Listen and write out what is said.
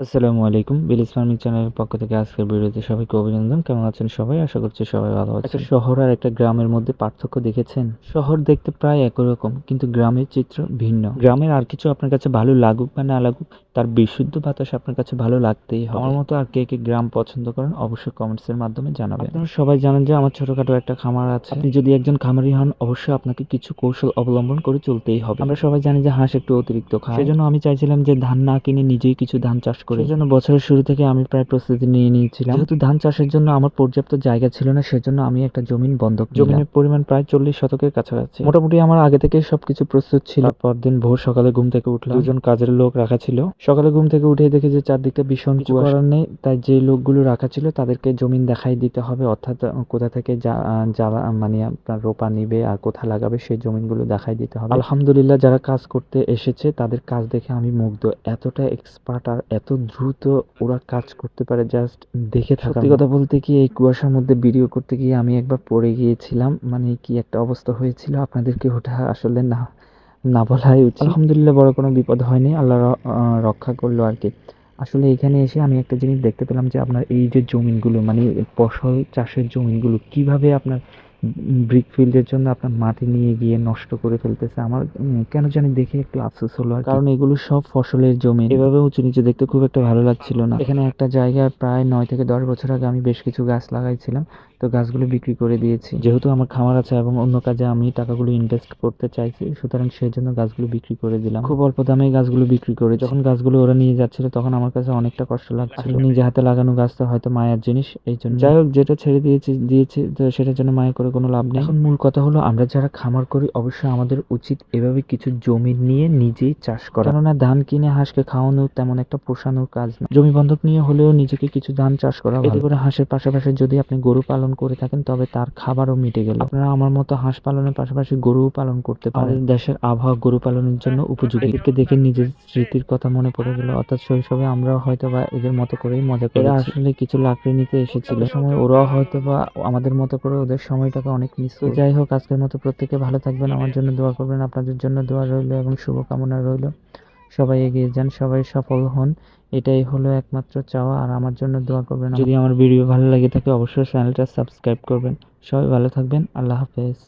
আসসালামু আলাইকুম। বিলিস ফার্মিং চ্যানেলের পক্ষ থেকে আজকের ভিডিওতে সবাইকে অভিনন্দন। কেমন আছেন সবাই? আশা করছি সবাই ভালো আছেন। একটা শহর আর একটা গ্রামের মধ্যে পার্থক্য দেখেছেন? শহর দেখতে প্রায় একই রকম, কিন্তু গ্রামের চিত্র ভিন্ন। গ্রামের আর কিছু আপনার কাছে ভালো লাগুক বা না লাগুক, তার বিশুদ্ধ বাতাস আপনার কাছে ভালো লাগতেই হবে। আমার মতো আর কে কে গ্রাম পছন্দ করেন অবশ্যই কমেন্টস এর মাধ্যমে জানাবেন। আপনারা সবাই জানেন যে আমার ছোটখাটো একটা খামার আছে। আপনি যদি একজন খামারি হন, অবশ্যই আপনাকে কিছু কৌশল অবলম্বন করে চলতেই হবে। আমরা সবাই জানি যে হাঁস একটু অতিরিক্ত খায়, সেজন্য আমি চাইছিলাম যে ধান না কিনে নিজেই কিছু ধান চাষ করি। সেজন্য বছরের শুরু থেকে আমি প্রায় প্রস্তুতি নিয়ে নিয়েছিলাম। যেহেতু ধান চাষের জন্য আমার পর্যাপ্ত জায়গা ছিল না, সেজন্য আমি একটা জমিন বন্ধক নিলাম। জমিনের পরিমাণ প্রায় 40 শতকের কাছাকাছি। মোটামুটি আমার আগে থেকে সবকিছু প্রস্তুত ছিল। পরদিন ভোর সকালে ঘুম থেকে উঠলাম, দুজন কাজের লোক রাখা ছিল। সকালে ঘুম থেকে উঠে দেখি যে চারদিকটা ভীষণ কিছু করার নেই, তাই যে লোকগুলো রাখা ছিল তাদেরকে জমিন দেখাই দিতে হবে, অর্থাৎ কোথা থেকে যারা মানে আপনার রোপা নিবে আর কোথা লাগাবে সেই জমিনগুলো দেখাই দিতে হবে। আলহামদুলিল্লাহ, যারা কাজ করতে এসেছে তাদের কাজ দেখে আমি মুগ্ধ। এতটা এক্সপার্ট আর এত দ্রুত ওরা কাজ করতে পারে, জাস্ট দেখে থাকা। সত্যি কথা বলতে কি, এই কুয়াশার মধ্যে ভিডিও করতে গিয়ে আমি একবার পড়ে গিয়েছিলাম। মানে কি একটা অবস্থা হয়েছিল, আপনাদেরকে ওটা আসলে না না বলাই উচিত। আলহামদুলিল্লাহ, বড় কোনো বিপদ হয়নি, আল্লাহ রক্ষা করলো আর কি। আসলে এখানে এসে আমি একটা জিনিস দেখতে পেলাম যে আপনার এই যে জমিনগুলো, মানে ফসল চাষের জমিনগুলো কিভাবে আপনার ব্রিক ফিল্ডের জন্য আপনার মাটি নিয়ে গিয়ে নষ্ট করে ফেলতেছে। আমার কেন জানি দেখে একটু আফসোস হলো আর কি। কারণ এগুলো সব ফসলের জমি, এভাবে উঁচু নিচু দেখতে খুব একটা ভালো লাগছিল না। এখানে একটা জায়গায় প্রায় 9 থেকে 10 বছর আগে আমি বেশ কিছু গাছ লাগাইছিলাম, তো গাছগুলো বিক্রি করে দিয়েছি। যেহেতু আমার খামার আছে এবং অন্য কাজে আমি টাকাগুলো ইনভেস্ট করতে চাইছি, সুতরাং সেই জন্য গাছগুলো বিক্রি করে দিলাম। খুব অল্প দামে গাছগুলো বিক্রি করে যখন গাছগুলো ওরা নিয়ে যাচ্ছিল, তখন আমার কাছে অনেকটা কষ্ট লাগছিল। নিজে হাতে লাগানো গাছ তো হয়তো মায়ের জিনিস, এই জন্য যাই হোক, যেটা ছেড়ে দিয়েছি তো সেটার জন্য মায়া করে কোনো লাভ নেই। এখন মূল কথা হলো, আমরা যারা খামার করি অবশ্যই আমাদের উচিত এভাবে কিছু জমি নিয়ে নিজেই চাষ করা। কেননা ধান কিনে হাঁসকে খাওয়ানো তেমন একটা পোষানোর কাজ না। জমি বন্ধক নিয়ে হলেও নিজেকে কিছু ধান চাষ করা ভালো। এতে করে হাঁসের পাশাপাশি যদি আপনি গরু পালন করে থাকেন, তবে তার খাবারও মিটে গেল। আপনারা আমার মতো হাঁস পালনের পাশাপাশি গরুও পালন করতে পারেন। আমাদের দেশের আবহাওয়া গরু পালনের জন্য উপযোগী। এদেরকে দেখে নিজের স্মৃতির কথা মনে পড়ে গেল, অর্থাৎ শৈশবে আমরাও হয়তো বা এদের মতো করেই মজা করে আসলে কিছু লাকড়ি নিতে এসেছিল। সময় ওরাও হয়তো বা আমাদের মতো করে ওদের সময়টাকে অনেক মিস করে। যাই হোক, আজকের মতো প্রত্যেকে ভালো থাকবেন, আমার জন্য দোয়া করবেন, আপনাদের জন্য দোয়া রইল এবং শুভকামনা রইল। সবাই এগিয়ে যান, সবাই সফল হন, এটাই হলো একমাত্র চাওয়া। আর আমার জন্য দোয়া করবেন। যদি আমার ভিডিও ভালো লাগে থাকে অবশ্যই চ্যানেলটা সাবস্ক্রাইব করবেন। সবাই ভালো থাকবেন, আল্লাহ হাফেজ।